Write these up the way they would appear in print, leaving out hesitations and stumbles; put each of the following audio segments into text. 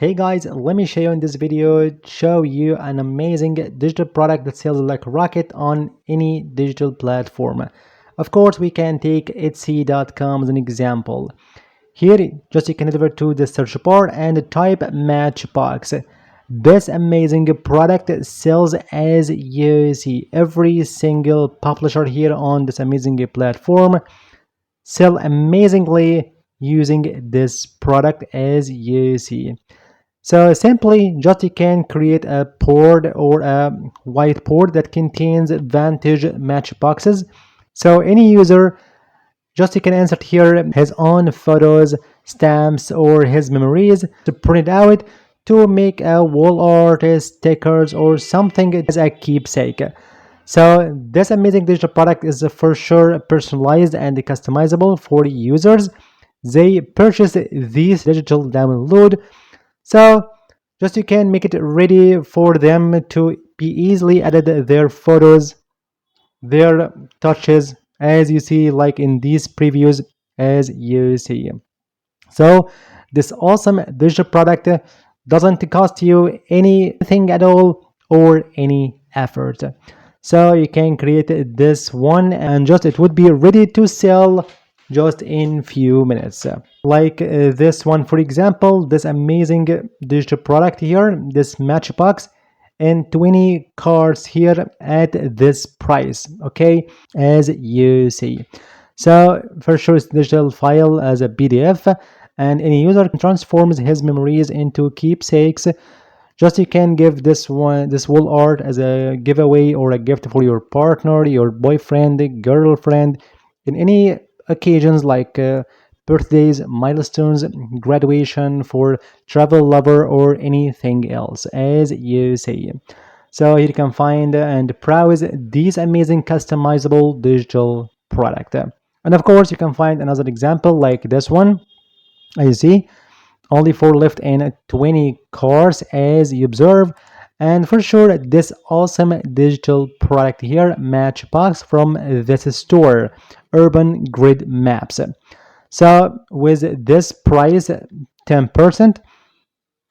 Hey guys, let me show you in this video, show you an amazing digital product that sells like a rocket on any digital platform. Of course, we can take Etsy.com as an example. Here, just you can head over to the search bar and type Matchbox. This amazing product sells as you see. Every single publisher here on this amazing platform sell amazingly using this product as you see. So simply just you can create a board or a whiteboard that contains Vantage matchboxes. So any user just you can insert here his own photos, stamps, or his memories to print it out to make a wall art, stickers, or something as a keepsake. So this amazing digital product is for sure personalized and customizable for users. They purchase this digital download, so just you can make it ready for them to be easily added their photos, their touches, as you see like in these previews as you see. So this awesome digital product doesn't cost you anything at all or any effort. So you can create this one and just it would be ready to sell just in few minutes. Like this one, for example, this amazing digital product here, this matchbox, and 20 cards here at this price, okay, as you see. So for sure it's digital file as a PDF, and any user transforms his memories into keepsakes. Just you can give this wall art as a giveaway or a gift for your partner, your boyfriend, girlfriend, in any occasions like birthdays, milestones, graduation, for travel lover, or anything else as you see. So here you can find and browse these amazing customizable digital product. And of course you can find another example like this one. You see only 4 left in 20 cars as you observe. And for sure this awesome digital product here, Matchbox, from this store, Urban Grid Maps. So with this price 10%,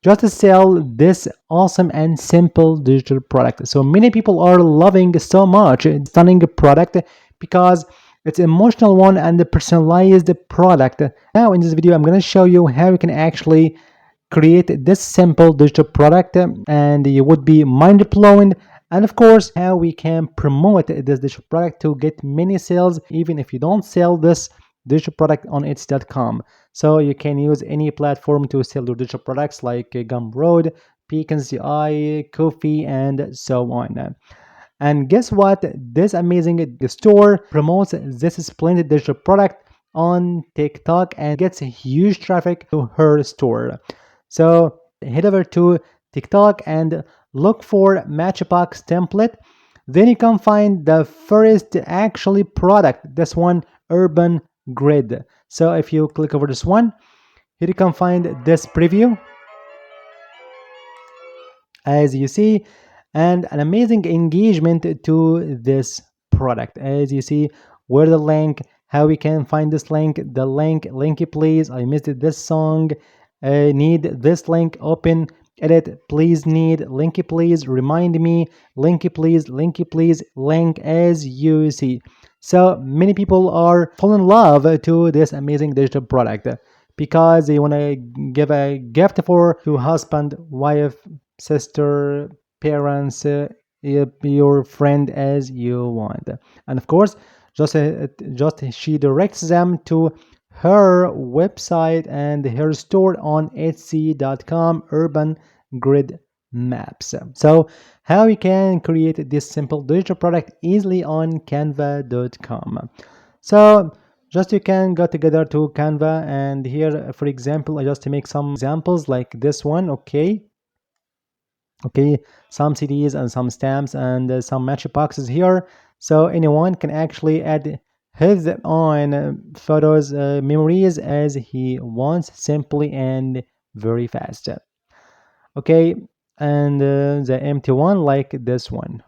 just to sell this awesome and simple digital product. So many people are loving so much stunning product because it's emotional one and the personalized product. Now in this video I'm going to show you how you can actually create this simple digital product and you would be mind blown, and of course how we can promote this digital product to get many sales even if you don't sell this digital product on Etsy.com. So you can use any platform to sell your digital products like Gumroad, Beacons UI, Kofi, and so on. And guess what? This amazing store promotes this splendid digital product on TikTok and gets huge traffic to her store. So head over to TikTok and look for Matchbox template. Then you can find the first actually product, this one, Urban Grid. So if you click over this one, here you can find this preview as you see, and an amazing engagement to this product as you see. Where the link, how we can find this link, the link, linky please, I missed this song, need this link, open, edit, please need, linky please, remind me, linky please, link as you see. So many people are fall in love to this amazing digital product because they want to give a gift for your husband, wife, sister, parents, your friend as you want. And of course just she directs them to her website and her store on Etsy.com, Urban Grid Maps. So how you can create this simple digital product easily on canva.com. So just you can go together to Canva, and here for example I just make some examples like this one. Okay, some CDs and some stamps and some matchboxes here. So anyone can actually add his own photos, memories as he wants, simply and very fast. Okay, and the empty one like this one.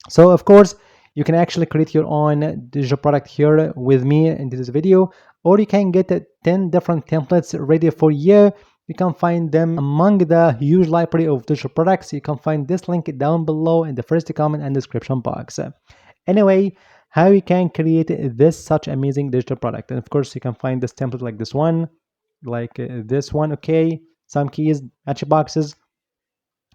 So of course you can actually create your own digital product here with me in this video, or you can get 10 different templates ready for you You can find them among the huge library of digital products. You can find this link down below in the first comment and description box. Anyway, how you can create this such amazing digital product. And of course, you can find this template like this one, like this one, okay, some keys, matchboxes,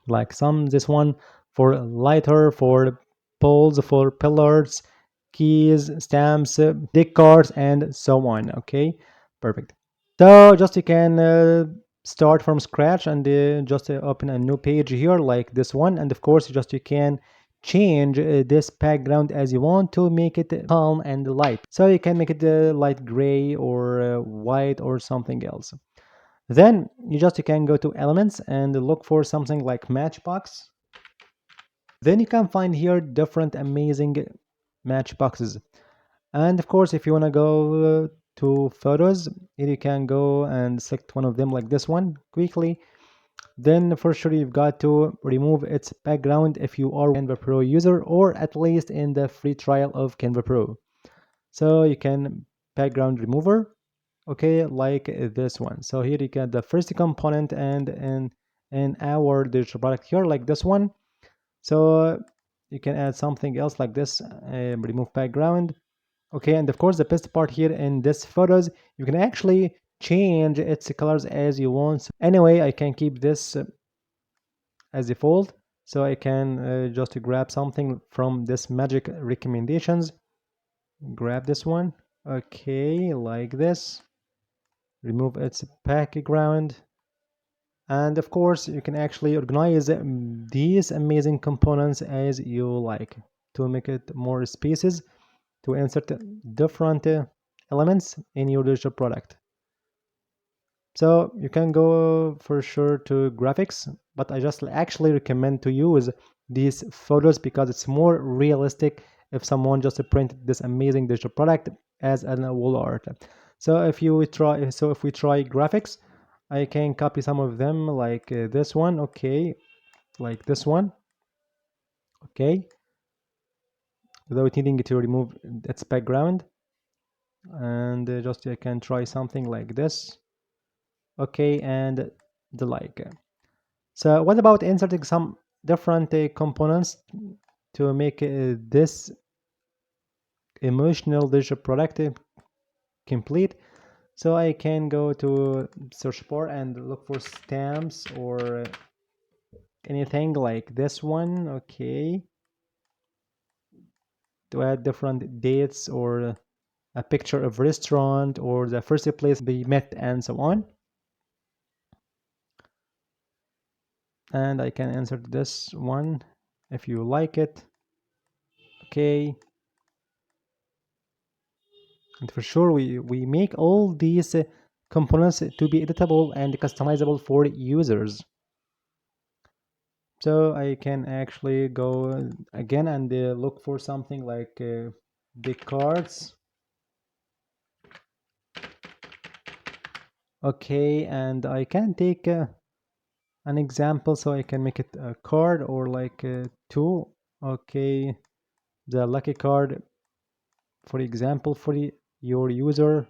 like some this one for lighter, for poles, for pillars, keys, stamps, dick cards, and so on. Okay, perfect. So just you can start from scratch and just open a new page here like this one, and of course just you can change this background as you want to make it calm and light. So you can make it light gray or white or something else. Then you can go to elements and look for something like matchbox. Then you can find here different amazing matchboxes. And of course, if you want to go to photos, here you can go and select one of them like this one quickly. Then for sure you've got to remove its background if you are a Canva Pro user or at least in the free trial of Canva Pro. So you can background remover, okay, like this one. So here you get the first component and in our digital product here like this one. So you can add something else like this, remove background. Okay, and of course the best part here in this photos, you can actually change its colors as you want. So anyway, I can keep this as default, so I can just grab something from this magic recommendations, grab this one, okay, like this, remove its background, and of course you can actually organize these amazing components as you like to make it more spaces to insert different elements in your digital product. So you can go for sure to graphics, but I just actually recommend to use these photos because it's more realistic if someone just printed this amazing digital product as an wall art. So if we try graphics, I can copy some of them like this one, okay, like this one, okay, without needing to remove its background, and just I can try something like this, okay, and the like. So what about inserting some different components to make this emotional digital product complete? So I can go to search bar and look for stamps or anything like this one, okay, to add different dates or a picture of restaurant or the first place they met and so on. And I can insert this one if you like it, okay. And for sure we make all these components to be editable and customizable for users. So I can actually go again and look for something like the cards, okay, and I can take an example, so I can make it a card or like two, okay, the lucky card for example for your user.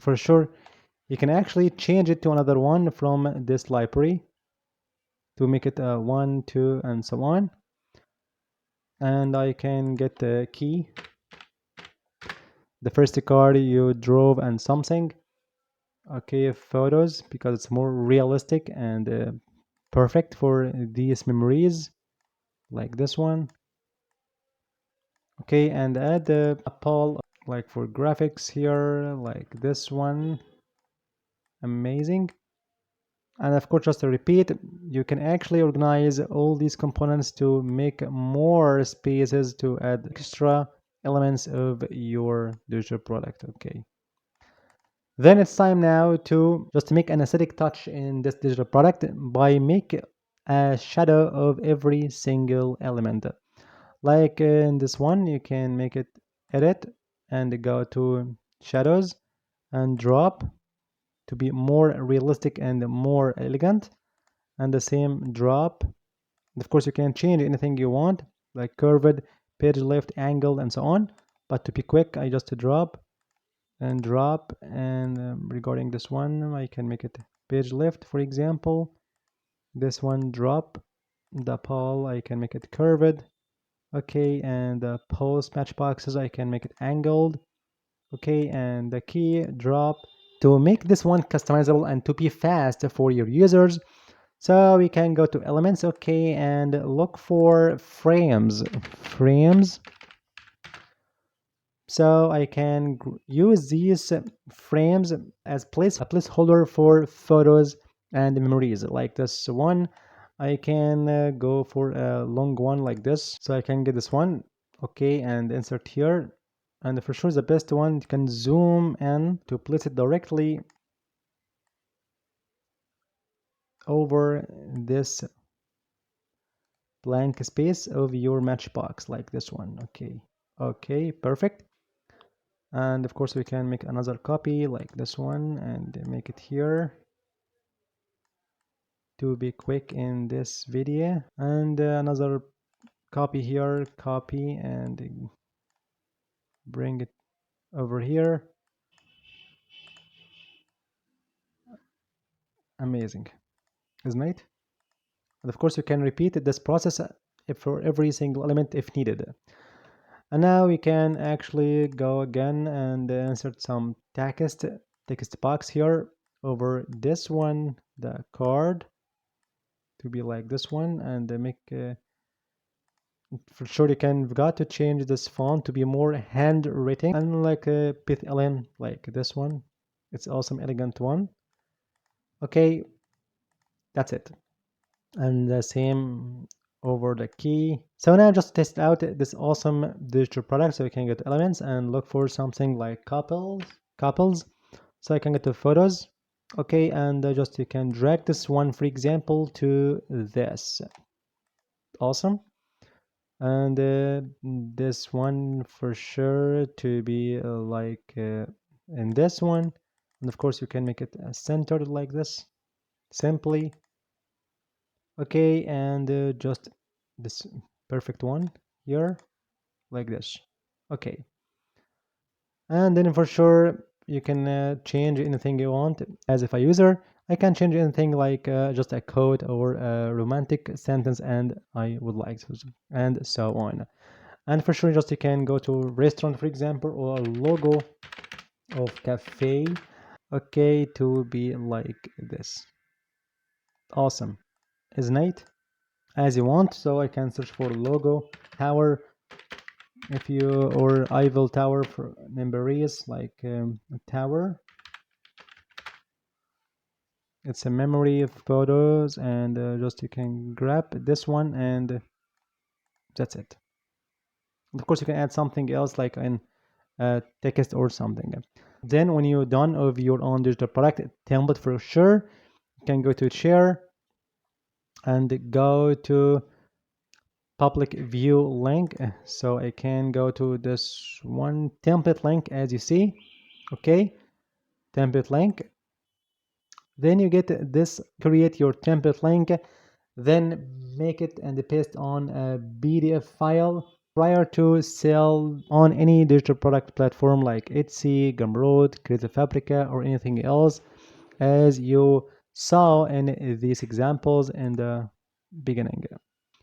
For sure you can actually change it to another one from this library to make it a 1 2 and so on, and I can get the key, the first card you drove and something, okay, photos because it's more realistic and perfect for these memories like this one, okay, and add a poll like for graphics here like this one, amazing. And of course, just to repeat, you can actually organize all these components to make more spaces to add extra elements of your digital product, okay. Then it's time now to just make an aesthetic touch in this digital product by make a shadow of every single element. Like in this one, you can make it edit and go to shadows and drop to be more realistic and more elegant, and the same drop. And of course you can change anything you want like curved, page left, angled, and so on, but to be quick I just drop and drop, and regarding this one I can make it page left, for example. This one drop the pole, I can make it curved. Okay, and the post matchboxes, I can make it angled. Okay, and the key drop to make this one customizable and to be fast for your users. So we can go to elements, okay, and look for frames. So I can use these frames as a placeholder for photos and memories. Like this one, I can go for a long one like this. So I can get this one, okay, and insert here. And for sure the best one, you can zoom in to place it directly over this blank space of your matchbox, like this one. Okay, okay, perfect. And of course we can make another copy like this one and make it here to be quick in this video, and another copy here, copy, and bring it over here. Amazing, isn't it? And of course you can repeat this process for every single element if needed. And now we can actually go again and insert some text box here over this one, the card, to be like this one, and make for sure you can got to change this font to be more handwritten, unlike a PLN like this one. It's awesome, elegant one. Okay, that's it. And the same over the key. So now just test out this awesome digital product. So we can get elements and look for something like couples. So I can get to photos. Okay, and just you can drag this one, for example, to this. Awesome. And this one for sure to be in this one. And of course you can make it centered like this simply. Okay, and just this perfect one here like this. Okay, and then for sure you can change anything you want. As if a user, I can change anything like just a code or a romantic sentence, and I would like to, and so on. And for sure just you can go to restaurant, for example, or logo of cafe, okay, to be like this. Awesome, isn't it? As you want. So I can search for logo tower, if you, or Eiffel Tower for memories, like a tower. It's a memory of photos, and just you can grab this one, and that's it. Of course you can add something else like in text or something. Then when you're done with your own digital product template, for sure you can go to share and go to public view link. So I can go to this one template link, as you see. Okay, template link. Then you get this, create your template link, then make it and paste on a PDF file prior to sell on any digital product platform like Etsy, Gumroad, Creative Fabrica, or anything else, as you saw in these examples in the beginning.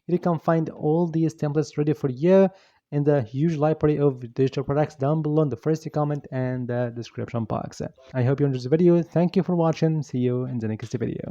You can find all these templates ready for you in the huge library of digital products down below in the first comment and the description box. I hope you enjoyed this video. Thank you for watching. See you in the next video.